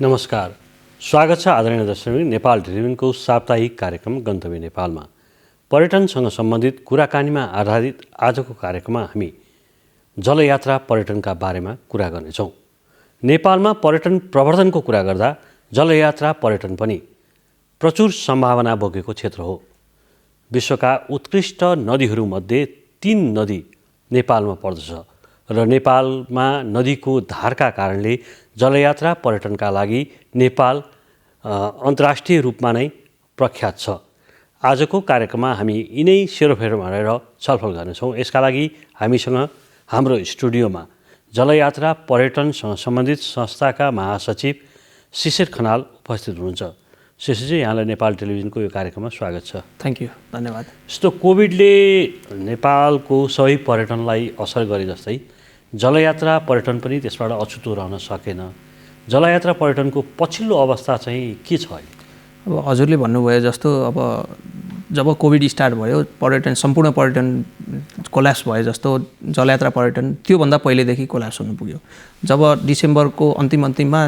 नमस्कार, स्वागत छ आदरणीय दर्शकवृन्द नेपाल टेलिभिजनको साप्ताहिक कार्यक्रम गन्तव्य नेपालमा। पर्यटनसँग सम्बन्धित कुराकानीमा आधारित आजको कार्यक्रममा हामी जलयात्रा पर्यटनका बारेमा कुरा गर्नेछौँ। नेपालमा पर्यटन प्रवर्धनको कुरा गर्दा जलयात्रा पर्यटन पनि प्रचुर सम्भावना बोकेको क्षेत्र हो। विश्वका उत्कृष्ट नदीहरूमध्ये 3 नदी नेपालमा पर्दछ र नेपालमा नदीको धारका कारणले जलयात्रा पर्यटनका लागि नेपाल अन्तर्राष्ट्रिय रूपमा नै प्रख्यात छ। आजको कार्यक्रममा हामी यिनै सेरोफेरोमा रहेर छलफल गर्नेछौँ। यसका लागि हामीसँग हाम्रो स्टुडियोमा जलयात्रा पर्यटनसँग सम्बन्धित संस्थाका महासचिव शिशिर खनाल उपस्थित हुनुहुन्छ। शिशिरजी, यहाँलाई नेपाल टेलिभिजनको यो कार्यक्रममा स्वागत छ। थ्याङ्क यू, धन्यवाद। यस्तो कोभिडले नेपालको सबै पर्यटनलाई असर गरे जस्तै जलयात्रा पर्यटन पनि त्यसबाट अछुतो रहन सकेन। जलयात्रा पर्यटनको पछिल्लो अवस्था चाहिँ के छ अहिले? अब हजुरले भन्नुभयो जस्तो अब जब कोभिड स्टार्ट भयो, सम्पूर्ण पर्यटन कोल्याप्स भयो जस्तो जलयात्रा पर्यटन त्योभन्दा पहिलेदेखि कोल्याप्स हुनु पुग्यो। जब डिसेम्बरको अन्तिममा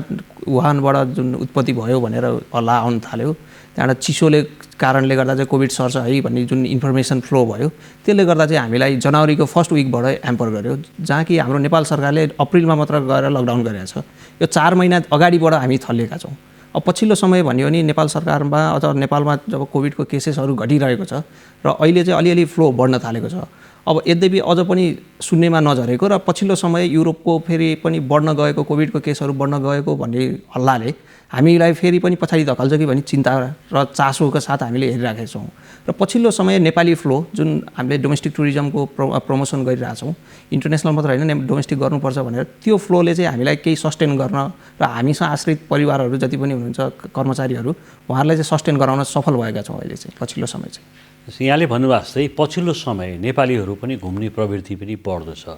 वुहानबाट जुन उत्पत्ति भयो भनेर हल्ला आउन थाल्यो, त्यहाँबाट चिसोले कारणले गर्दा चाहिँ कोभिड सर्छ है भन्ने जुन इन्फर्मेसन फ्लो भयो, त्यसले गर्दा चाहिँ हामीलाई जनवरीको फर्स्ट विकबाट ह्याम्पर गर्यो। जहाँ कि हाम्रो नेपाल सरकारले अप्रिलमा मात्र गएर लकडाउन गरेको छ। यो 4 महिना अगाडिबाट हामी थलिएका छौँ। अब पछिल्लो समय भन्यो भने नेपाल सरकारमा अथवा नेपालमा जब कोभिडको केसेसहरू घटिरहेको छ र अहिले चाहिँ अलिअलि फ्लो बढ्न थालेको छ। अब यद्यपि अझ पनि शून्यमा नझरेको र पछिल्लो समय युरोपको फेरि पनि बढ्न गएको, कोभिडको केसहरू बढ्न गएको भन्ने हल्लाले हामीलाई फेरि पनि पछाडि धकाल्छ कि भन्ने चिन्ता र चासोका साथ हामीले हेरिरहेका छौँ। र पछिल्लो समय नेपाली फ्लो जुन हामीले डोमेस्टिक टुरिज्मको प्रमोसन गरिरहेछौँ, इन्टरनेसनल मात्र होइन डोमेस्टिक गर्नुपर्छ भनेर, त्यो फ्लोले चाहिँ हामीलाई केही सस्टेन गर्न र हामीसँग आश्रित परिवारहरू जति पनि हुनुहुन्छ कर्मचारीहरू, उहाँहरूलाई चाहिँ सस्टेन गराउन सफल भएका छौँ अहिले चाहिँ पछिल्लो समय चाहिँ। यहाँले भन्नुभएको जस्तै पछिल्लो समय नेपालीहरू पनि घुम्ने प्रवृत्ति पनि बढ्दो छ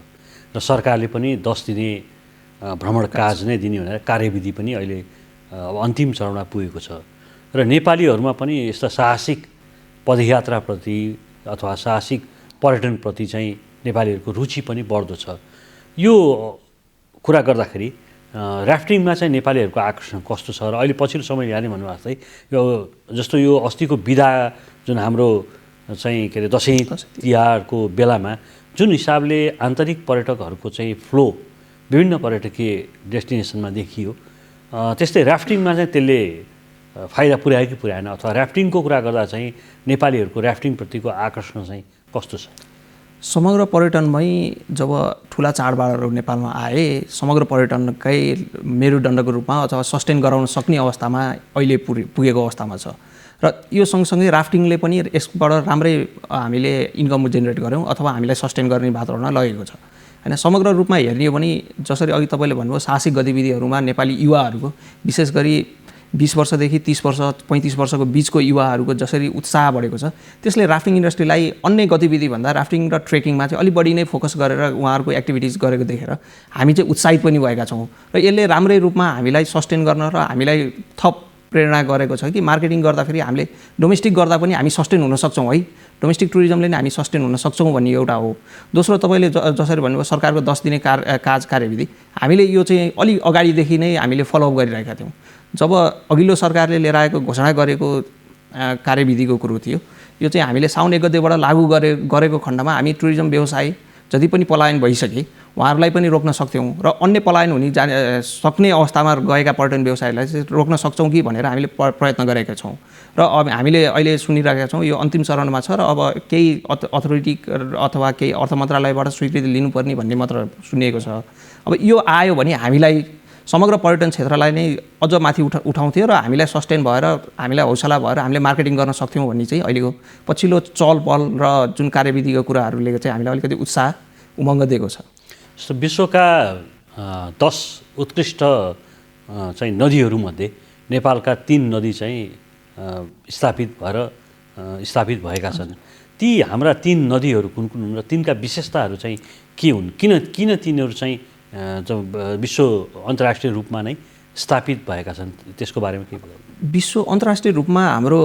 र सरकारले पनि 10 दिने भ्रमण काज नै दिने भनेर कार्यविधि पनि अहिले अन्तिम चरणमा पुगेको छ र नेपालीहरूमा पनि यस्ता साहसिक पदयात्राप्रति अथवा साहसिक पर्यटनप्रति चाहिँ नेपालीहरूको रुचि पनि बढ्दो छ। यो कुरा गर्दाखेरि राफ्टिङमा चाहिँ नेपालीहरूको आकर्षण कस्तो छ र अहिले पछिल्लो समय यहाँले भन्नुभएको जस्तै यो जस्तो यो अस्तिको बिदा जुन हाम्रो चाहिँ के अरे दसैँ तिहारको बेलामा जुन हिसाबले आन्तरिक पर्यटकहरूको चाहिँ फ्लो विभिन्न पर्यटकीय डेस्टिनेसनमा देखियो, त्यस्तै राफ्टिङमा चाहिँ त्यसले फाइदा पुर्यायो कि पुर्याएन, अथवा राफ्टिङको कुरा गर्दा चाहिँ नेपालीहरूको राफ्टिङप्रतिको आकर्षण चाहिँ कस्तो छ? समग्र पर्यटनमै जब ठुला चाडबाडहरू नेपालमा आए, समग्र पर्यटनकै मेरुदण्डको रूपमा अथवा सस्टेन गराउन सक्ने अवस्थामा अहिले पुगेको अवस्थामा छ। र यो सँगसँगै राफ्टिङले पनि यसबाट राम्रै हामीले इन्कम जेनेरेट गऱ्यौँ अथवा हामीलाई सस्टेन गर्ने वातावरणमा लगेको छ होइन। समग्र रूपमा हेर्ने हो भने जसरी अघि तपाईँले भन्नुभयो साहसिक गतिविधिहरूमा नेपाली युवाहरूको विशेष गरी 20 वर्षदेखि 30 वर्ष 35 वर्षको बिचको युवाहरूको जसरी उत्साह बढेको छ, त्यसले राफ्टिङ इन्डस्ट्रीलाई अन्य गतिविधिभन्दा राफ्टिङ र ट्रेकिङमा चाहिँ अलिक बढी नै फोकस गरेर उहाँहरूको एक्टिभिटिज गरेको देखेर हामी चाहिँ उत्साहित पनि भएका छौँ र यसले राम्रै रूपमा हामीलाई सस्टेन गर्न र हामीलाई थप प्रेरणा गरेको छ कि मार्केटिङ गर्दाखेरि हामीले डोमेस्टिक गर्दा पनि हामी सस्टेन हुन सक्छौँ है, डोमेस्टिक टुरिज्मले नै हामी सस्टेन हुन सक्छौँ भन्ने एउटा हो। दोस्रो, तपाईँले जसरी भन्नुभयो सरकारको 10 दिने कार्यविधि, हामीले यो चाहिँ अलिक अगाडिदेखि नै हामीले फलोअप गरिरहेका थियौँ। जब अघिल्लो सरकारले लिएर आएको घोषणा गरेको कार्यविधिको कुरो थियो, यो चाहिँ हामीले साउन 1 गतेबाट लागू गरेको खण्डमा हामी टुरिज्म व्यवसाय जति पनि पलायन भइसके उहाँहरूलाई पनि रोक्न सक्थ्यौँ र अन्य पलायन हुने सक्ने अवस्थामा गएका पर्यटन व्यवसायलाई चाहिँ रोक्न सक्छौँ कि भनेर हामीले प्रयत्न गरेका छौँ। र अब हामीले अहिले सुनिरहेका छौँ यो अन्तिम चरणमा छ र अब केही अथोरिटी अथवा केही अर्थ मन्त्रालयबाट स्वीकृति लिनुपर्ने भन्ने मात्र सुनिएको छ। अब यो आयो भने हामीलाई समग्र पर्यटन क्षेत्रलाई नै अझ माथि उठाउँथ्यो र हामीलाई सस्टेन भएर हामीलाई हौसला भएर हामीले मार्केटिङ गर्न सक्थ्यौँ भन्ने चाहिँ अहिलेको पछिल्लो चलपल र जुन कार्यविधिको कुराहरूले चाहिँ हामीलाई अलिकति उत्साह उमङ्ग दिएको छ। विश्वका 10 उत्कृष्ट चाहिँ नदीहरूमध्ये नेपालका 3 नदी चाहिँ स्थापित भएका छन्। ती हाम्रा 3 नदीहरू कुन कुन हुन् र तिनका विशेषताहरू चाहिँ के हुन्? किन तिनीहरू चाहिँ विश्व अन्तर्राष्ट्रिय रूपमा नै स्थापित भएका छन्, त्यसको बारेमा के बताउनु? विश्व अन्तर्राष्ट्रिय रूपमा हाम्रो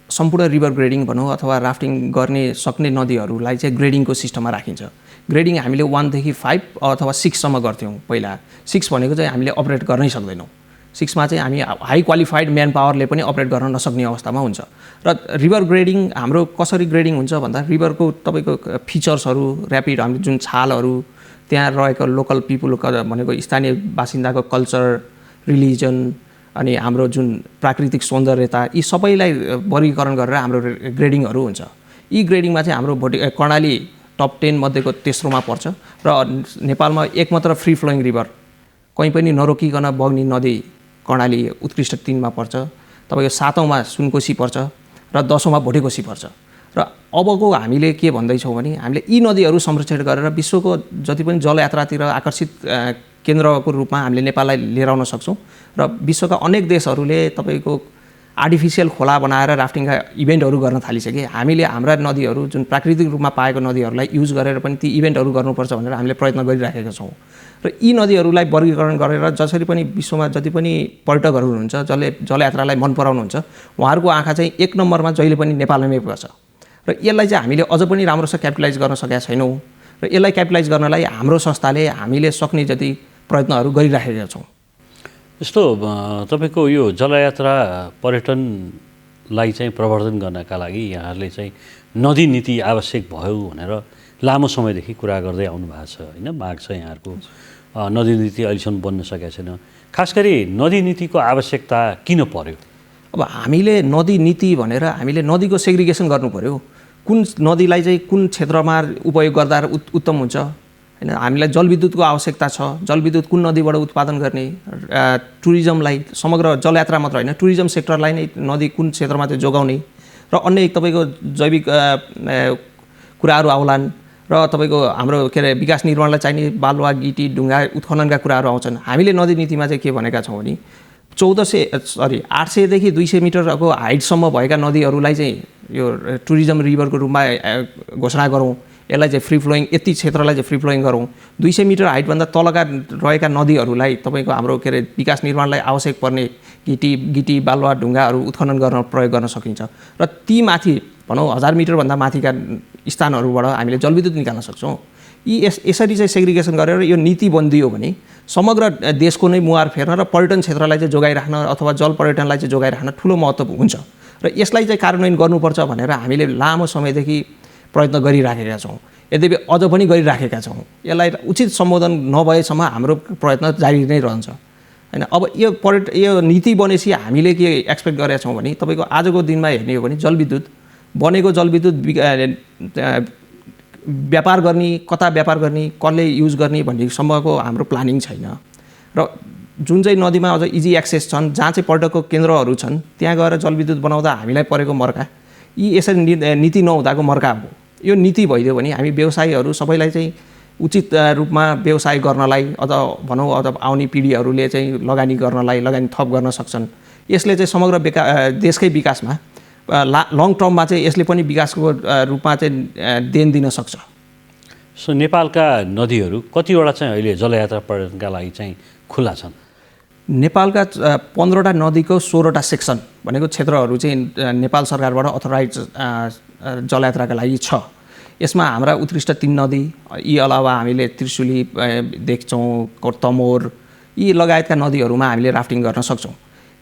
सम्पूर्ण रिभर ग्रेडिङ भनौँ अथवा राफ्टिङ गर्ने सक्ने नदीहरूलाई चाहिँ ग्रेडिङको सिस्टममा राखिन्छ। ग्रेडिङ हामीले 1 देखि 5 अथवा 6 सम्म गर्थ्यौँ पहिला। 6 भनेको चाहिँ हामीले अपरेट गर्नै सक्दैनौँ 6मा चाहिँ हामी हाई क्वालिफाइड म्यान पावरले पनि अपरेट गर्न नसक्ने अवस्थामा हुन्छ। र रिभर ग्रेडिङ हाम्रो कसरी ग्रेडिङ हुन्छ भन्दा रिभरको तपाईँको फिचर्सहरू, ऱ्यापिड हाम्रो जुन छालहरू, त्यहाँ रहेको लोकल पिपुल भनेको स्थानीय बासिन्दाको कल्चर, रिलिजन अनि हाम्रो जुन प्राकृतिक सौन्दर्यता, यी सबैलाई वर्गीकरण गरेर हाम्रो ग्रेडिङहरू हुन्छ। यी ग्रेडिङमा चाहिँ हाम्रो कर्णाली टप 10 मध्येको तेस्रोमा पर्छ र नेपालमा एक मात्र फ्री फ्लोइङ रिभर, कहीँ पनि नरोकिकन बग्ने नदी कर्णाली उत्कृष्ट 3मा पर्छ। तपाईँको 7औँमा सुनकोशी पर्छ र 10औँमा भोटेकोशी पर्छ। र अबको हामीले के भन्दैछौँ भने हामीले यी नदीहरू संरक्षण गरेर विश्वको जति पनि जलयात्रातिर आकर्षित केन्द्रको रूपमा हामीले नेपाललाई लिएर आउन सक्छौँ र विश्वका अनेक देशहरूले तपाईँको आर्टिफिसियल खोला बनाएर राफ्टिङका इभेन्टहरू गर्न थालिसके। हामीले हाम्रा नदीहरू जुन प्राकृतिक रूपमा पाएको नदीहरूलाई युज गरेर पनि ती इभेन्टहरू गर्नुपर्छ भनेर हामीले प्रयत्न गरिराखेका छौँ। र यी नदीहरूलाई वर्गीकरण गरेर जसरी पनि विश्वमा जति पनि पर्यटकहरू हुनुहुन्छ जसले जलयात्रालाई मन पराउनुहुन्छ उहाँहरूको आँखा चाहिँ 1 नम्बरमा जहिले पनि नेपालमै पर्छ। र यसलाई चाहिँ हामीले अझ पनि राम्रोसँग क्यापिटलाइज गर्न सकेका छैनौँ र यसलाई क्यापिटलाइज गर्नलाई हाम्रो संस्थाले हामीले सक्ने जति प्रयत्नहरू गरिराखेका छौँ। यस्तो तपाईँको यो जलयात्रा पर्यटनलाई चाहिँ प्रवर्धन गर्नका लागि यहाँहरूले चाहिँ नदी नीति आवश्यक भयो भनेर लामो समयदेखि कुरा गर्दै आउनु भएको छ होइन, माग छ यहाँहरूको। नदी नीति अहिलेसम्म बन्न सकेको छैन। खास गरी नदी नीतिको आवश्यकता किन पर्यो? अब हामीले नदी नीति भनेर हामीले नदीको सेग्रिगेसन गर्नु पर्यो। कुन नदीलाई चाहिँ कुन क्षेत्रमा उपयोग गर्दा उत्तम हुन्छ होइन। हामीलाई जलविद्युतको आवश्यकता छ, जलविद्युत कुन नदीबाट उत्पादन गर्ने, टुरिज्मलाई समग्र जलयात्रा मात्र होइन टुरिज्म सेक्टरलाई नै नदी कुन क्षेत्रमा चाहिँ जोगाउने र अन्य तपाईँको जैविक कुराहरू आउलान् र तपाईँको हाम्रो के अरे विकास निर्माणलाई चाहिने बालुवा, गिटी, ढुङ्गा उत्खननका कुराहरू आउँछन्। हामीले नदी नीतिमा चाहिँ के भनेका छौँ भने 800 देखि 200 मिटरको हाइटसम्म भएका नदीहरूलाई चाहिँ यो टुरिज्म रिभरको रूपमा घोषणा गरौँ। यसलाई चाहिँ फ्री फ्लोइङ, यति क्षेत्रलाई चाहिँ फ्री फ्लोइङ गरौँ। 200 मिटर हाइटभन्दा तलका रहेका नदीहरूलाई तपाईँको हाम्रो के अरे विकास निर्माणलाई आवश्यक पर्ने गिटी बालुवा ढुङ्गाहरू उत्खनन गर्न प्रयोग गर्न सकिन्छ। र ती माथि भनौँ 1000 मिटरभन्दा माथिका स्थानहरूबाट हामीले जलविद्युत निकाल्न सक्छौँ। यी यसरी चाहिँ सेग्रिगेसन गरेर यो नीति बनिदियो भने समग्र देशको नै मुहार फेर्न र पर्यटन क्षेत्रलाई चाहिँ जोगाइराख्न अथवा जल पर्यटनलाई चाहिँ जोगाइराख्न ठुलो महत्त्व हुन्छ। र यसलाई चाहिँ कार्यान्वयन गर्नुपर्छ भनेर हामीले लामो समयदेखि प्रयत्न गरिराखेका छौँ। यद्यपि अझ पनि गरिराखेका छौँ। यसलाई उचित सम्बोधन नभएसम्म हाम्रो प्रयत्न जारी नै रहन्छ होइन। अब यो नीति बनेपछि हामीले के एक्सपेक्ट गरेका छौँ भने तपाईँको आजको दिनमा हेर्ने हो भने जलविद्युत बनेको जलविद्युत व्यापार गर्ने, कता व्यापार गर्ने, कसले युज गर्ने भन्नेसम्मको हाम्रो प्लानिङ छैन। र जुन चाहिँ नदीमा अझ इजी एक्सेस छन्, जहाँ चाहिँ पर्यटकको केन्द्रहरू छन्, त्यहाँ गएर जलविद्युत बनाउँदा हामीलाई परेको मर्का यी यसरी नीति नहुँदाको मर्का हो। यो नीति भइदियो भने हामी व्यवसायीहरू सबैलाई चाहिँ उचित रूपमा व्यवसाय गर्नलाई अझ भनौँ अझ आउने पिँढीहरूले चाहिँ लगानी थप गर्न सक्छन्। यसले चाहिँ समग्र देशकै विकासमा लङ टर्ममा चाहिँ यसले पनि विकासको रूपमा चाहिँ देन दिन सक्छ। सो नेपालका नदीहरू कतिवटा चाहिँ अहिले जलयात्रा पर्यटनका लागि चाहिँ खुला छन्? नेपालका 15वटा नदीको 16वटा सेक्सन भनेको क्षेत्रहरू चाहिँ नेपाल सरकारबाट अथोराइज जलयात्राका लागि छ। यसमा हाम्रा उत्कृष्ट 3 नदी, यी अलावा हामीले त्रिशुली देख्छौँ, तमोर, यी लगायतका नदीहरूमा हामीले राफ्टिङ गर्न सक्छौँ।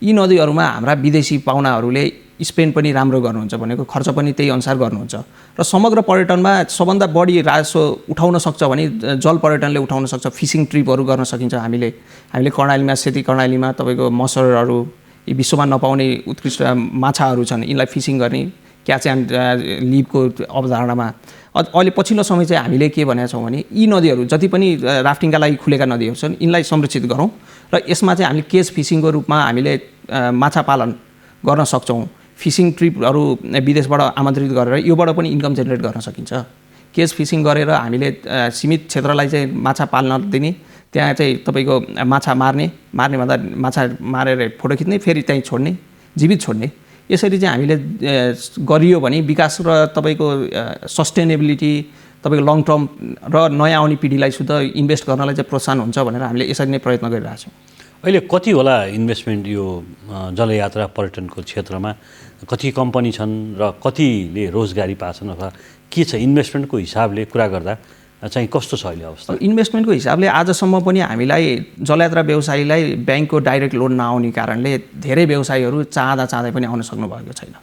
यी नदीहरूमा हाम्रा विदेशी पाहुनाहरूले स्पेन्ड पनि राम्रो गर्नुहुन्छ भनेको खर्च पनि त्यही अनुसार गर्नुहुन्छ। र समग्र पर्यटनमा सबभन्दा बढी राजस्व उठाउन सक्छ भने जल पर्यटनले उठाउन सक्छ। फिसिङ ट्रिपहरू गर्न सकिन्छ। हामीले कर्णालीमा, सेती कर्णालीमा तपाईँको मसरहरू, यी विश्वमा नपाउने उत्कृष्ट माछाहरू छन्, यिनलाई फिसिङ गर्ने क्याच एन्ड लिभको अवधारणामा। अहिले पछिल्लो समय चाहिँ हामीले के भनेका छौँ भने यी नदीहरू जति पनि राफ्टिङका लागि खुलेका नदीहरू छन् यिनलाई संरक्षित गरौँ र यसमा चाहिँ हामीले केज फिसिङको रूपमा हामीले माछा पालन गर्न सक्छौँ। फिसिङ ट्रिपहरू विदेशबाट आमन्त्रित गरेर योबाट पनि इन्कम जेनेरेट गर्न सकिन्छ। केज फिसिङ गरेर हामीले सीमित क्षेत्रलाई चाहिँ माछा पाल्न दिने, त्यहाँ चाहिँ तपाईँको माछा मार्ने भन्दा माछा मारेर फोटो खिच्ने, फेरि त्यहीँ छोड्ने, जीवित छोड्ने। यसरी चाहिँ हामीले गरियो भने विकास र तपाईँको सस्टेनेबिलिटी, तपाईँको लङ टर्म र नयाँ आउने पिँढीलाई शुद्ध इन्भेस्ट गर्नलाई चाहिँ प्रोत्साहन हुन्छ भनेर हामीले यसरी नै प्रयत्न गरिरहेछौँ। अहिले कति होला इन्भेस्टमेन्ट यो जलयात्रा पर्यटनको क्षेत्रमा? कति कम्पनी छन् र कतिले रोजगारी पाछन् अथवा के छ? इन्भेस्टमेन्टको हिसाबले कुरा गर्दा चाहिँ कस्तो छ अहिले अवस्था? इन्भेस्टमेन्टको हिसाबले आजसम्म पनि हामीलाई जलयात्रा व्यवसायीलाई ब्याङ्कको डाइरेक्ट लोन नआउने कारणले धेरै व्यवसायीहरू चाहँदै पनि आउन सक्नुभएको छैन।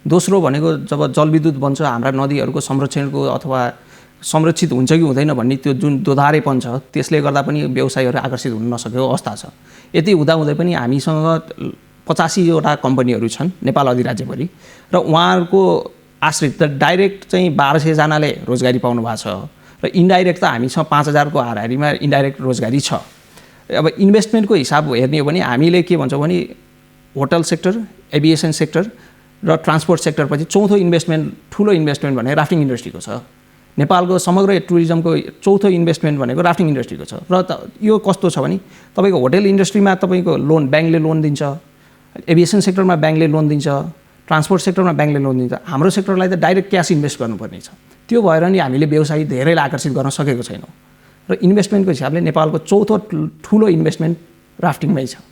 दोस्रो भनेको जब जलविद्युत बन्छ हाम्रा नदीहरूको संरक्षणको अथवा संरक्षित हुन्छ कि हुँदैन भन्ने त्यो जुन दोधारेपन छ त्यसले गर्दा पनि व्यवसायीहरू आकर्षित हुन नसकेको अवस्था छ। यति हुँदाहुँदै पनि हामीसँग 85वटा कम्पनीहरू छन् नेपाल अधिराज्यभरि र उहाँहरूको आश्रित डाइरेक्ट चाहिँ 1200 जनाले रोजगारी पाउनु भएको छ र इन्डाइरेक्ट त हामीसँग 5000 को हाराहारीमा इन्डाइरेक्ट रोजगारी छ। अब इन्भेस्टमेन्टको हिसाब हेर्ने हो भने हामीले के भन्छौँ भने होटल सेक्टर, एभिएसन सेक्टर र ट्रान्सपोर्ट सेक्टरपछि चौथो इन्भेस्टमेन्ट ठुलो इन्भेस्टमेन्ट भनेको राफ्टिङ इन्डस्ट्रीको छ। नेपालको समग्र टुरिज्मको चौथो इन्भेस्टमेन्ट भनेको राफ्टिङ इन्डस्ट्रीको छ। र यो कस्तो छ भने तपाईँको होटल इन्डस्ट्रीमा तपाईँको लोन ब्याङ्कले लोन दिन्छ, एभिएसन सेक्टरमा ब्याङ्कले लोन दिन्छ, ट्रान्सपोर्ट सेक्टरमा ब्याङ्कले लोन दिन्छ। हाम्रो सेक्टरलाई त डाइरेक्ट क्यास इन्भेस्ट गर्नुपर्ने छ। त्यो भएर नि हामीले व्यवसायी धेरैलाई आकर्षित गर्न सकेको छैनौँ र इन्भेस्टमेन्टको हिसाबले नेपालको चौथो ठुलो इन्भेस्टमेन्ट राफ्टिङमै छ।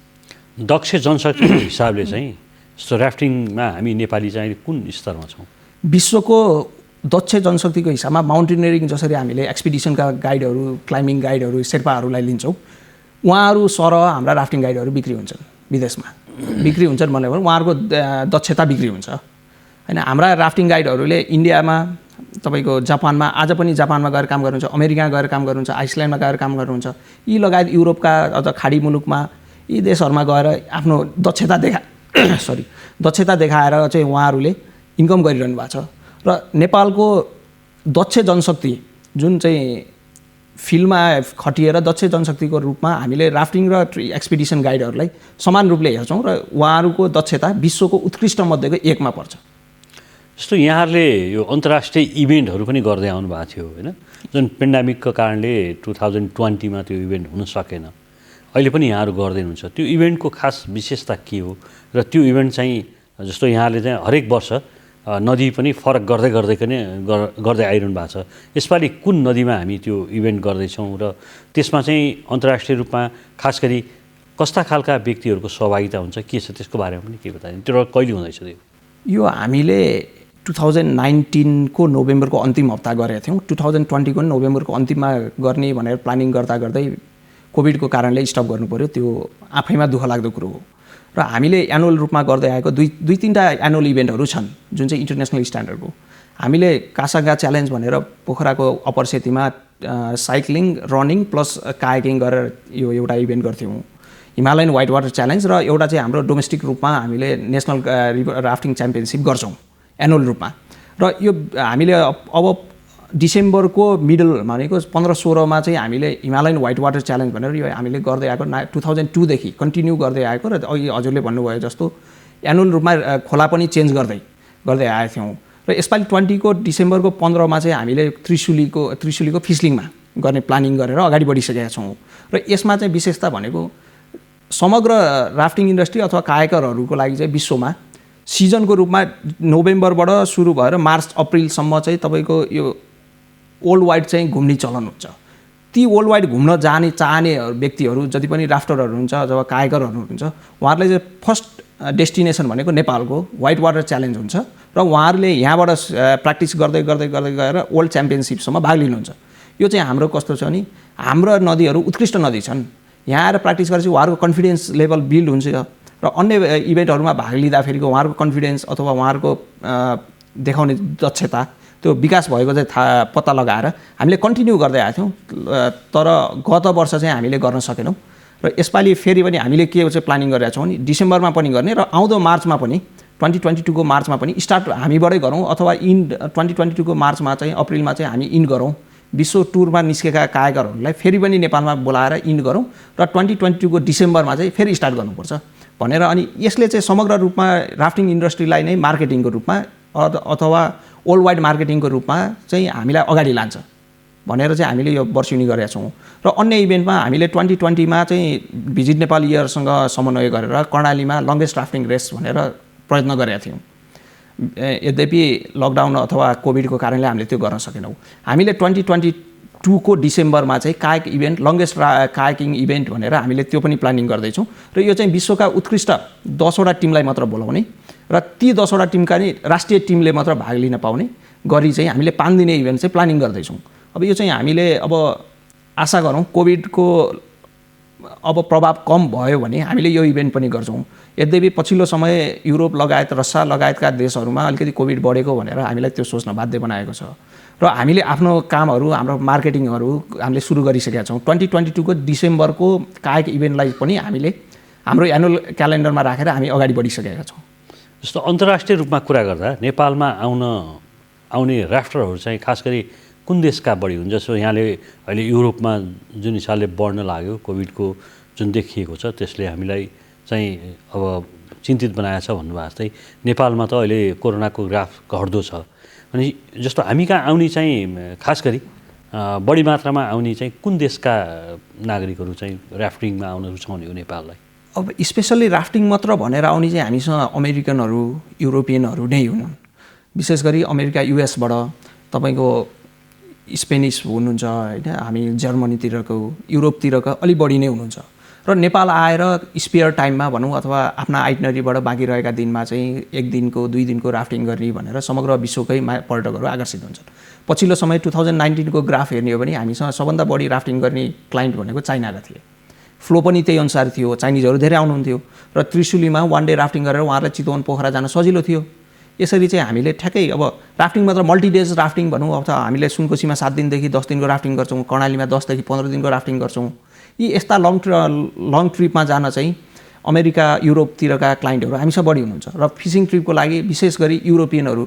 दक्ष जनशक्तिको हिसाबले चाहिँ यस्तो राफ्टिङमा हामी नेपाली चाहिँ कुन स्तरमा छौँ? विश्वको दक्ष जनशक्तिको हिसाबमा माउन्टेनियरिङ जसरी हामीले एक्सपिडिसनका गाइडहरू, क्लाइम्बिङ गाइडहरू, शेर्पाहरूलाई लिन्छौँ, उहाँहरू सरह हाम्रा राफ्टिङ गाइडहरू बिक्री हुन्छन् विदेशमा। बिक्री हुन्छन् भन्ने उहाँहरूको दक्षता बिक्री हुन्छ हैन। हाम्रा राफ्टिङ गाइडहरूले इन्डियामा, तपाईँको जापानमा, आज पनि जापानमा गएर काम गर्नुहुन्छ, अमेरिका गएर काम गर्नुहुन्छ, आइसल्यान्डमा गएर काम गर्नुहुन्छ, यी लगायत युरोपका अझ खाडी मुलुकमा यी देशहरूमा गएर आफ्नो दक्षता देखाएर चाहिँ उहाँहरूले इन्कम गरिरहनु भएको छ। र नेपालको दक्ष जनशक्ति जुन चाहिँ फिल्डमा खटिएर दक्ष जनशक्तिको रूपमा हामीले राफ्टिङ र एक्सपिडिसन गाइडहरूलाई समान रूपले हेर्छौँ र उहाँहरूको दक्षता विश्वको उत्कृष्ट मध्येको एकमा पर्छ। जस्तो यहाँहरूले यो अन्तर्राष्ट्रिय इभेन्टहरू पनि गर्दै आउनु भएको थियो होइन, जुन पेन्डामिकको कारणले 2020मा त्यो इभेन्ट हुन सकेन, अहिले पनि यहाँहरू गर्दै हुनुहुन्छ। त्यो इभेन्टको खास विशेषता के हो र त्यो इभेन्ट चाहिँ जस्तो यहाँले चाहिँ हरेक वर्ष नदी पनि फरक गर्दै आइरहनु भएको छ, यसपालि कुन नदीमा हामी त्यो इभेन्ट गर्दैछौँ र त्यसमा चाहिँ अन्तर्राष्ट्रिय रूपमा खास गरी कस्ता खालका व्यक्तिहरूको सहभागिता हुन्छ, के छ त्यसको बारेमा पनि के बताइदिनु? त्यो कहिले हुँदैछ त्यो? यो हामीले 2019 को नोभेम्बरको अन्तिम हप्ता गरेका थियौँ। 2020 को नोभेम्बरको अन्तिममा गर्ने भनेर प्लानिङ गर्दै कोभिडको कारणले स्टप गर्नु पर्यो। त्यो आफैमा दुःख लाग्दो कुरो हो र हामीले एनुअल रूपमा गर्दै आएको दुई तीनटा एनुअल इभेन्टहरू छन् जुन चाहिँ इन्टरनेसनल स्ट्यान्डर्डको। हामीले कासागा च्यालेन्ज भनेर पोखराको अप्पर सेतीमा साइक्लिङ, रनिङ प्लस कायाकिङ गरेर यो एउटा इभेन्ट गर्थ्यौँ। हिमालयन वाइट वाटर च्यालेन्ज र एउटा चाहिँ हाम्रो डोमेस्टिक रूपमा हामीले नेसनल राफ्टिङ च्याम्पियनसिप गर्छौँ एनुअल रूपमा। र यो हामीले अब डिसेम्बरको मिडल भनेको 15-16मा चाहिँ हामीले हिमालयन वाइट वाटर च्यालेन्ज भनेर यो हामीले गर्दै आएको 2002 देखि कन्टिन्यू गर्दै आएको र अघि हजुरले भन्नुभयो जस्तो एनुअल रूपमा खोला पनि चेन्ज गर्दै आएका थियौँ। र यसपालि 20 को डिसेम्बरको 15मा चाहिँ हामीले त्रिशुलीको फिस्लिङमा गर्ने प्लानिङ गरेर अगाडि बढिसकेका छौँ। र यसमा चाहिँ विशेषता भनेको समग्र राफ्टिङ इन्डस्ट्री अथवा कायाकरहरूको लागि चाहिँ विश्वमा सिजनको रूपमा नोभेम्बरबाट सुरु भएर मार्च अप्रिलसम्म चाहिँ तपाईँको यो वर्ल्ड वाइड चाहिँ घुम्ने चलन हुन्छ। ती वर्ल्ड वाइड घुम्न चाहने व्यक्तिहरू जति पनि राफ्टरहरू हुन्छ अथवा कायाकरहरू हुन्छ उहाँहरूले चाहिँ फर्स्ट डेस्टिनेसन भनेको नेपालको वाइट वाटर च्यालेन्ज हुन्छ र उहाँहरूले यहाँबाट प्र्याक्टिस गर्दै गएर वर्ल्ड च्याम्पियनसिपसम्म भाग लिनुहुन्छ। यो चाहिँ हाम्रो कस्तो छ भने हाम्रो नदीहरू उत्कृष्ट नदी छन्, यहाँ आएर प्र्याक्टिस गरेपछि उहाँहरूको कन्फिडेन्स लेभल बिल्ड हुन्छ र अन्य इभेन्टहरूमा भाग लिँदाखेरिको उहाँहरूको कन्फिडेन्स अथवा उहाँहरूको देखाउने दक्षता त्यो विकास भएको चाहिँ पत्ता लगाएर हामीले कन्टिन्यू गर्दै आएको थियौँ। तर गत वर्ष चाहिँ हामीले गर्न सकेनौँ र यसपालि फेरि पनि हामीले के चाहिँ प्लानिङ गरिरहेको छौँ भने डिसेम्बरमा पनि गर्ने र आउँदो मार्चमा पनि 2022 को मार्चमा पनि स्टार्ट हामीबाटै गरौँ अथवा 2022 को मार्चमा चाहिँ अप्रिलमा चाहिँ हामी इन गरौँ। विश्व टुरमा निस्केका कायाकरहरूलाई फेरि पनि नेपालमा बोलाएर इन गरौँ र 2022 को डिसेम्बरमा चाहिँ फेरि स्टार्ट गर्नुपर्छ भनेर। अनि यसले चाहिँ समग्र रूपमा राफ्टिङ इन्डस्ट्रीलाई नै मार्केटिङको रूपमा अथवा वर्ल्ड वाइड मार्केटिङको रूपमा चाहिँ हामीलाई अगाडि लान्छ भनेर चाहिँ हामीले यो वर्षिनी गरेका छौँ। र अन्य इभेन्टमा हामीले 2020मा चाहिँ भिजिट नेपाल इयरसँग समन्वय गरेर कर्णालीमा लङ्गेस्ट राफ्टिङ रेस भनेर प्रयत्न गरेका थियौँ। यद्यपि लकडाउन अथवा कोभिडको कारणले हामीले त्यो गर्न सकेनौँ। हामीले 2022 को डिसेम्बरमा चाहिँ कायक इभेन्ट लङ्गेस्ट कायकिङ इभेन्ट भनेर हामीले त्यो पनि प्लानिङ गर्दैछौँ र यो चाहिँ विश्वका उत्कृष्ट 10वटा टिमलाई मात्र बोलाउने र ती 10वटा टिमका नि राष्ट्रिय टिमले मात्र भाग लिन पाउने गरी चाहिँ हामीले 5 दिने इभेन्ट चाहिँ प्लानिङ गर्दैछौँ। अब यो चाहिँ हामीले अब आशा गरौँ कोभिडको अब प्रभाव कम भयो भने हामीले यो इभेन्ट पनि गर्छौँ। यद्यपि पछिल्लो समय युरोप लगायत रसिया लगायतका देशहरूमा अलिकति कोभिड बढेको भनेर हामीलाई त्यो सोच्न बाध्य बनाएको छ र हामीले आफ्नो कामहरू हाम्रो मार्केटिङहरू हामीले सुरु गरिसकेका छौँ। 2022 को डिसेम्बरको कायक इभेन्टलाई पनि हामीले हाम्रो एनुअल क्यालेन्डरमा राखेर हामी अगाडि बढिसकेका छौँ। जस्तो अन्तर्राष्ट्रिय रूपमा कुरा गर्दा नेपालमा आउने राष्ट्रहरू चाहिँ खास गरी कुन देशका बढी हुन्छ? जस्तो यहाँले अहिले युरोपमा जुन हिसाबले बढ्न लाग्यो कोभिडको जुन देखिएको छ त्यसले हामीलाई चाहिँ अब चिन्तित बनाएको छ भन्नुभएको जस्तै नेपालमा त अहिले कोरोनाको ग्राफ घट्दो छ। अनि जस्तो हामी कहाँ आउने चाहिँ खास गरी बढी मात्रामा आउने चाहिँ कुन देशका नागरिकहरू चाहिँ राफ्टिङमा आउन रुचाउने हो नेपाललाई? अब स्पेसल्ली राफ्टिङ मात्र भनेर आउने चाहिँ हामीसँग अमेरिकनहरू युरोपियनहरू नै हुन्। विशेष गरी अमेरिका युएसबाट तपाईँको स्पेनिस हुनुहुन्छ होइन, हामी जर्मनीतिरको युरोपतिरको अलिक बढी नै हुनुहुन्छ र नेपाल आएर स्पेयर टाइममा भनौँ अथवा आफ्ना आइटनरीबाट बाँकी रहेका दिनमा चाहिँ 1 दिनको 2 दिनको राफ्टिङ गर्ने भनेर समग्र विश्वकै पर्यटकहरू आकर्षित हुन्छन्। पछिल्लो समय 2019 को ग्राफ हेर्ने हो भने हामीसँग सबभन्दा बढी राफ्टिङ गर्ने क्लाइन्ट भनेको चाइनाका थिए। फ्लो पनि त्यही अनुसार थियो, चाइनिजहरू धेरै आउनुहुन्थ्यो र त्रिशुलीमा 1 डे राफ्टिङ गरेर उहाँहरूलाई चितवन पोखरा जान सजिलो थियो। यसरी चाहिँ हामीले ठ्याक्कै अब राफ्टिङ मात्र मल्टिडेज राफ्टिङ भनौँ अथवा हामीले सुनकोसीमा 7 दिनदेखि 10 दिनको राफ्टिङ गर्छौँ, कर्णालीमा 10 देखि 15 दिनको राफ्टिङ गर्छौँ। यी यस्ता लङ ट्रिपमा जान चाहिँ अमेरिका युरोपतिरका क्लाइन्टहरू हामीसँग बढी हुनुहुन्छ र फिसिङ ट्रिपको लागि विशेष गरी युरोपियनहरू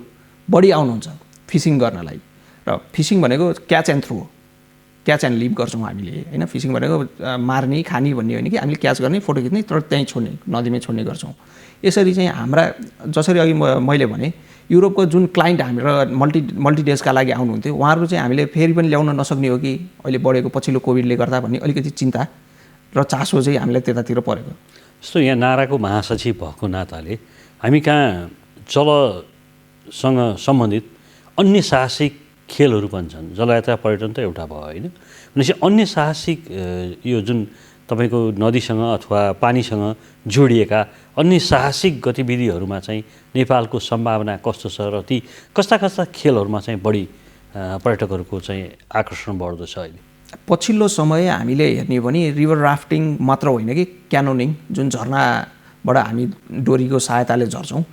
बढी आउनुहुन्छ फिसिङ गर्नलाई। र फिसिङ भनेको catch and throw, catch and leave गर्छौँ हामीले होइन। फिसिङ भनेको मार्ने खाने भन्ने होइन कि हामीले क्याच गर्ने फोटो खिच्ने तर त्यहीँ छोड्ने नदीमै छोड्ने गर्छौँ। यसरी चाहिँ हाम्रा जसरी अघि मैले भने युरोपको जुन क्लाइन्ट हाम्रो मल्टिडेजका लागि आउनुहुन्थ्यो उहाँहरू चाहिँ हामीले फेरि पनि ल्याउन नसक्ने हो कि अहिले बढेको पछिल्लो कोभिडले गर्दा भन्ने अलिकति चिन्ता र चासो चाहिँ हामीलाई त्यतातिर परेको। जस्तो यहाँ नाराको महासचिव भएको नाताले हामी कहाँ जलसँग सम्बन्धित अन्य साहसिक खेलहरू पनि छन्। जलयात्रा पर्यटन त एउटा भयो होइन, भनेपछि अन्य साहसिक यो जुन तपाईँको नदीसँग अथवा पानीसँग जोडिएका अन्य साहसिक गतिविधिहरूमा चाहिँ नेपालको सम्भावना कस्तो छ र ती कस्ता कस्ता खेलहरूमा चाहिँ बढी पर्यटकहरूको चाहिँ आकर्षण बढ्दो छ अहिले? पछिल्लो समय हामीले हेर्ने हो भने रिभर राफ्टिङ मात्र होइन कि क्यानोनिङ जुन झरनाबाट हामी डोरीको सहायताले झर्छौँ,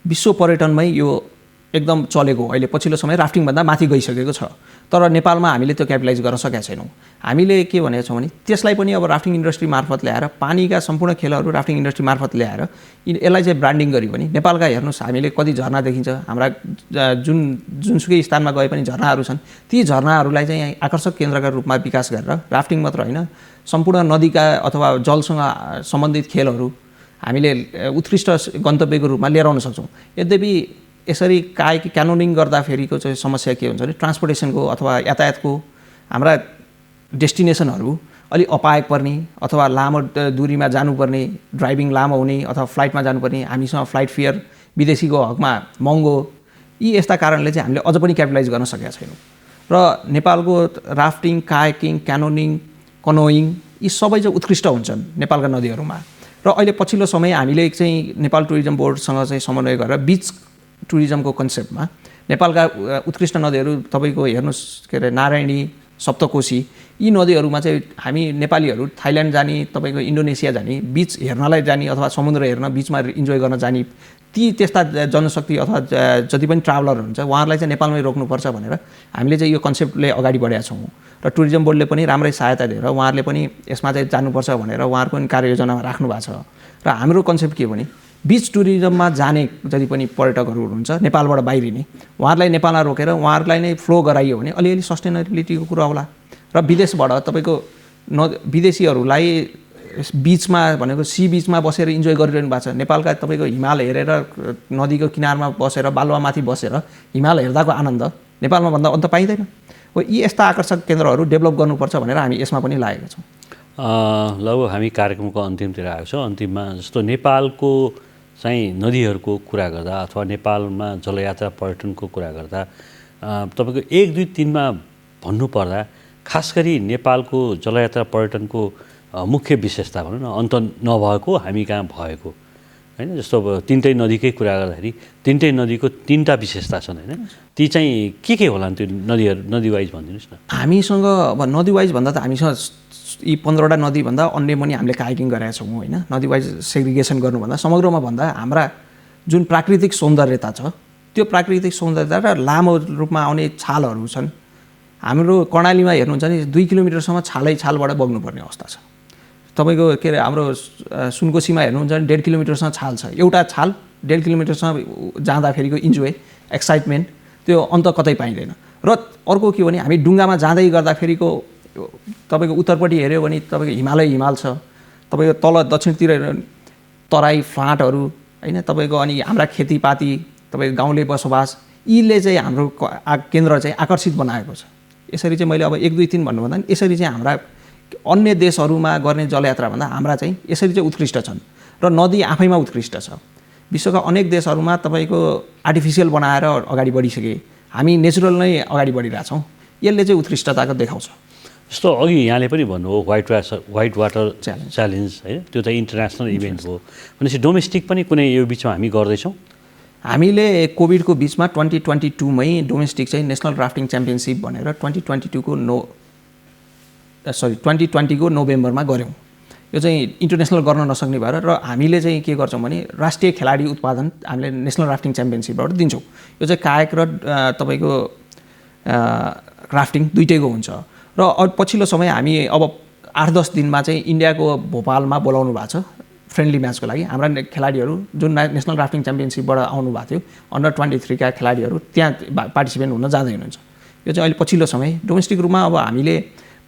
विश्व पर्यटनमै यो एकदम चलेको अहिले पछिल्लो समय राफ्टिङभन्दा माथि गइसकेको छ। तर नेपालमा हामीले त्यो क्यापिटलाइज गर्न सकेका छैनौँ। हामीले के भनेको छौँ भने त्यसलाई पनि अब राफ्टिङ इन्डस्ट्री मार्फत ल्याएर पानीका सम्पूर्ण खेलहरू राफ्टिङ इन्डस्ट्री मार्फत ल्याएर यसलाई चाहिँ ब्रान्डिङ गऱ्यो भने नेपालका हेर्नुहोस् हामीले कति झरना देखिन्छ, हाम्रा जुनसुकै स्थानमा गए पनि झरनाहरू छन्। ती झरनाहरूलाई चाहिँ आकर्षक केन्द्रका रूपमा विकास गरेर राफ्टिङ मात्र होइन सम्पूर्ण नदीका अथवा जलसँग सम्बन्धित खेलहरू हामीले उत्कृष्ट गन्तव्यको रूपमा लिएर आउन सक्छौँ। यद्यपि यसरी क्यानोनिङ गर्दाखेरिको चाहिँ समस्या के हुन्छ भने ट्रान्सपोर्टेसनको अथवा यातायातको हाम्रा डेस्टिनेसनहरू अलि अपायक पर्ने अथवा लामो दूरीमा जानुपर्ने, ड्राइभिङ लामो हुने अथवा फ्लाइटमा जानुपर्ने, हामीसँग फ्लाइट फेयर विदेशीको हकमा महँगो, यी यस्ता कारणले चाहिँ हामीले अझ पनि क्यापिटलाइज गर्न सकेका छैनौँ। र नेपालको राफ्टिङ, कायाकिङ, क्यानोनिङ, कनोइङ यी सबै चाहिँ उत्कृष्ट हुन्छन् नेपालका नदीहरूमा। र अहिले पछिल्लो समय हामीले चाहिँ नेपाल टुरिज्म बोर्डसँग चाहिँ समन्वय गरेर बिच टुरिज्मको कन्सेप्टमा नेपालका उत्कृष्ट नदीहरू तपाईँको हेर्नुहोस् के अरे नारायणी, सप्तकोशी यी नदीहरूमा चाहिँ हामी नेपालीहरू थाइल्यान्ड जाने, तपाईँको इन्डोनेसिया जाने, बिच हेर्नलाई जाने अथवा समुद्र हेर्न बिचमा इन्जोय गर्न जाने ती त्यस्ता जनशक्ति अथवा जति पनि ट्राभलर हुन्छ उहाँहरूलाई चाहिँ नेपालमै रोक्नुपर्छ भनेर हामीले चाहिँ यो कन्सेप्टले अगाडि बढेका छौँ। र टुरिज्म बोर्डले पनि राम्रै सहायता दिएर उहाँहरूले पनि यसमा चाहिँ जानुपर्छ भनेर उहाँहरूको पनि कार्ययोजनामा राख्नु भएको छ। र हाम्रो कन्सेप्ट के हो भने बिच टुरिज्ममा जाने जति पनि पर्यटकहरू हुनुहुन्छ नेपालबाट बाहिरिने उहाँहरूलाई नेपालमा रोकेर उहाँहरूलाई नै फ्लो गराइयो भने अलिअलि सस्टेनेबिलिटीको कुरा होला। र विदेशबाट तपाईँको विदेशीहरूलाई बिचमा भनेको सी बिचमा बसेर इन्जोय गरिरहनु भएको छ। नेपालका तपाईँको हिमाल हेरेर नदीको किनारमा बसेर बालुवामाथि बसेर हिमाल हेर्दाको आनन्द नेपालमा भन्दा अन्त पाइँदैन हो। यी यस्ता आकर्षक केन्द्रहरू डेभलप गर्नुपर्छ भनेर हामी यसमा पनि लागेका छौँ। लगभग हामी कार्यक्रमको अन्तिमतिर आएको छौँ। अन्तिममा जस्तो नेपालको चाहिँ नदीहरूको कुरा गर्दा अथवा नेपालमा जलयात्रा पर्यटनको कुरा गर्दा तपाईँको 1, 2, 3 मा भन्नुपर्दा खास गरी नेपालको जलयात्रा पर्यटनको मुख्य विशेषता भनौँ न अन्त नभएको हामी कहाँ भएको होइन? जस्तो अब तिनटै नदीकै कुरा गर्दाखेरि तिनटै नदीको तिनवटा विशेषता छन् होइन? ती चाहिँ के होलान् त्यो नदी वाइज भनिदिनुहोस् न। हामीसँग अब नदी वाइज भन्दा त हामीसँग यी 15वटा नदीभन्दा अन्य पनि हामीले कायाकिङ गरेका छौँ होइन। नदी वाइज सेग्रिगेसन गर्नुभन्दा समग्रमा भन्दा हाम्रा जुन प्राकृतिक सौन्दर्यता छ त्यो प्राकृतिक सौन्दर्यता र लामो रूपमा आउने छालहरू छन्। हाम्रो कर्णालीमा हेर्नुहुन्छ भने 2 किलोमिटरसम्म छालबाट बग्नुपर्ने अवस्था छ। तपाईँको के अरे हाम्रो सुनकोसीमा हेर्नुहुन्छ भने 1.5 किलोमिटरसम्म छाल छ। एउटा छाल 1.5 किलोमिटरसम्म जाँदाखेरिको इन्जोय एक्साइटमेन्ट त्यो अन्त कतै पाइँदैन। र अर्को के भने हामी डुङ्गामा जाँदै गर्दाखेरिको तपाईँको उत्तरपट्टि हेऱ्यो भने तपाईँको हिमाल छ, तपाईँको तल दक्षिणतिर तराई फाँटहरू होइन, तपाईँको अनि हाम्रा खेतीपाती, तपाईँको गाउँले बसोबास, यीले चाहिँ हाम्रो केन्द्र चाहिँ आकर्षित बनाएको छ। यसरी चाहिँ मैले अब 1, 2, 3 भन्नुभन्दा नि यसरी चाहिँ हाम्रा अन्य देशहरूमा गर्ने जलयात्राभन्दा हाम्रा चाहिँ यसरी चाहिँ उत्कृष्ट छन् र नदी आफैमा उत्कृष्ट छ। विश्वका अनेक देशहरूमा तपाईँको आर्टिफिसियल बनाएर अगाडि बढिसके, हामी नेचुरल नै अगाडि बढिरहेछौँ। यसले चाहिँ उत्कृष्टताको देखाउँछ। जस्तो अघि यहाँले पनि भन्नुभयो व्हाइट वाटर च्यालेन्ज होइन, त्यो त इन्टरनेसनल इभेन्ट हो भनेपछि डोमेस्टिक पनि कुनै यो बिचमा हामी गर्दैछौँ। हामीले कोभिडको बिचमा 2022 मै डोमेस्टिक चाहिँ नेसनल राफ्टिङ च्याम्पियनसिप भनेर 2020 को नोभेम्बरमा गऱ्यौँ। यो चाहिँ इन्टरनेसनल गर्न नसक्ने भएर र हामीले चाहिँ के गर्छौँ भने राष्ट्रिय खेलाडी उत्पादन हामीले नेसनल राफ्टिङ च्याम्पियनसिपबाट दिन्छौँ। यो चाहिँ कायक र तपाईँको राफ्टिङ दुइटैको हुन्छ। र पछिल्लो समय हामी अब 8-10 दिनमा चाहिँ इन्डियाको भोपालमा बोलाउनु भएको छ फ्रेन्डली म्याचको लागि। हाम्रा खेलाडीहरू जुन नेसनल राफ्टिङ च्याम्पियनसिपबाट आउनु भएको थियो अन्डर 23 का खेलाडीहरू त्यहाँ पार्टिसिपेन्ट हुन जाँदै हुनुहुन्छ। यो चाहिँ अहिले पछिल्लो समय डोमेस्टिक रूपमा अब हामीले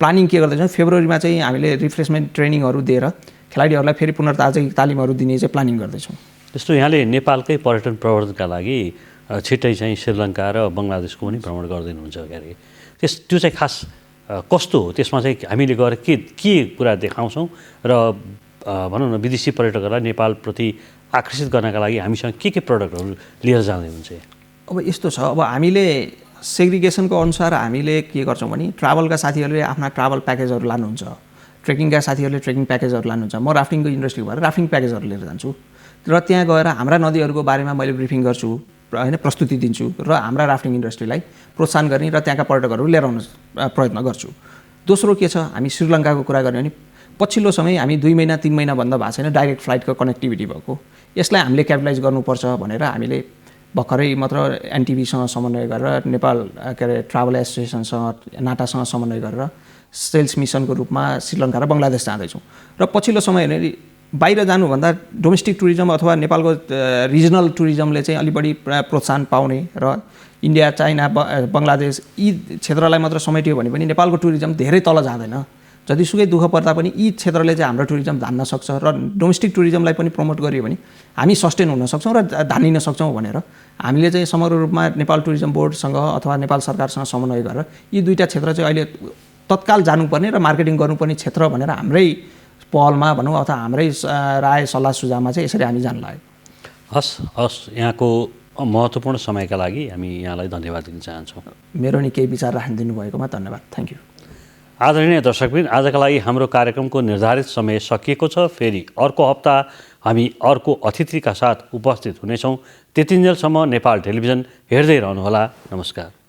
प्लानिङ के गर्दैछौँ, फेब्रुअरीमा चाहिँ हामीले रिफ्रेसमेन्ट ट्रेनिङहरू दिएर खेलाडीहरूलाई फेरि पुनर्ताजा तालिमहरू दिने चाहिँ प्लानिङ गर्दैछौँ। जस्तो यहाँले नेपालकै पर्यटन प्रवर्धनका लागि छिट्टै चाहिँ श्रीलङ्का र बङ्गलादेशको पनि भ्रमण गर्दै हुनुहुन्छ क्यारे, त्यो चाहिँ खास कस्तो हो? त्यसमा चाहिँ हामीले गएर के कुरा देखाउँछौँ र भनौँ न विदेशी पर्यटकहरूलाई नेपालप्रति आकर्षित गर्नका लागि हामीसँग के प्रडक्टहरू लिएर जाँदै हुन्छ? अब यस्तो छ, अब हामीले सेग्रिगेसनको अनुसार हामीले के गर्छौँ भने ट्राभलका साथीहरूले आफ्ना ट्राभल प्याकेजहरू लानुहुन्छ, ट्रेकिङका साथीहरूले ट्रेकिङ प्याकेजहरू लानुहुन्छ। म राफ्टिङको इन्डस्ट्री भएर राफ्टिङ प्याकेजहरू लिएर जान्छु र त्यहाँ गएर हाम्रा नदीहरूको बारेमा मैले ब्रिफिङ गर्छु होइन, प्रस्तुति दिन्छु र हाम्रा राफ्टिङ इन्डस्ट्रीलाई प्रोत्साहन गर्ने र त्यहाँका पर्यटकहरू लिएर आउन प्रयत्न गर्छु। दोस्रो के छ, हामी श्रीलङ्काको कुरा गर्ने भने पछिल्लो समय हामी 2 महिना 3 महिना भन्दा भएको छैन डाइरेक्ट फ्लाइटको कनेक्टिभिटी भएको। यसलाई हामीले क्यापिटलाइज गर्नुपर्छ भनेर हामीले भर्खरै मात्र एनटिभीसँग समन्वय गरेर नेपाल के अरे ट्राभल एसोसिएसनसँग नाटासँग समन्वय गरेर सेल्स मिसनको रूपमा श्रीलङ्का र बङ्गलादेश जाँदैछौँ। र पछिल्लो समय हेर्ने बाहिर जानुभन्दा डोमेस्टिक टुरिज्म अथवा नेपालको रिजनल टुरिज्मले चाहिँ अलि बढी प्रोत्साहन पाउने र इन्डिया, चाइना, बङ्गलादेश यी क्षेत्रलाई मात्र समेट्यो भने पनि नेपालको टुरिज्म धेरै तल जाँदैन। जतिसुकै दुःख पर्दा पनि यी क्षेत्रले चाहिँ हाम्रो टुरिज्म धान्न सक्छ र डोमेस्टिक टुरिज्मलाई पनि प्रमोट गरियो भने हामी सस्टेन हुन सक्छौँ र धानिन सक्छौँ भनेर हामीले चाहिँ समग्र रूपमा नेपाल टुरिज्म बोर्डसँग अथवा नेपाल सरकारसँग समन्वय गरेर यी दुईवटा क्षेत्र चाहिँ अहिले तत्काल जानुपर्ने र मार्केटिङ गर्नुपर्ने क्षेत्र भनेर हाम्रै पहलमा भनौँ अथवा हाम्रै राय सल्लाह सुझावमा चाहिँ यसरी हामी जान लाग्यो। हस्, यहाँको महत्त्वपूर्ण समयका लागि हामी यहाँलाई धन्यवाद दिन चाहन्छौँ। मेरो नि केही विचार राखिदिनु भएकोमा धन्यवाद। Thank you. आदरणीय दर्शकवृन्द, आजका लागि हाम्रो कार्यक्रमको निर्धारित समय सकिएको छ। फेरि अर्को हप्ता हामी अर्को अतिथिका साथ उपस्थित हुनेछौँ। त्यतिन्जेलसम्म नेपाल टेलिभिजन हेर्दै रहनुहोला। नमस्कार।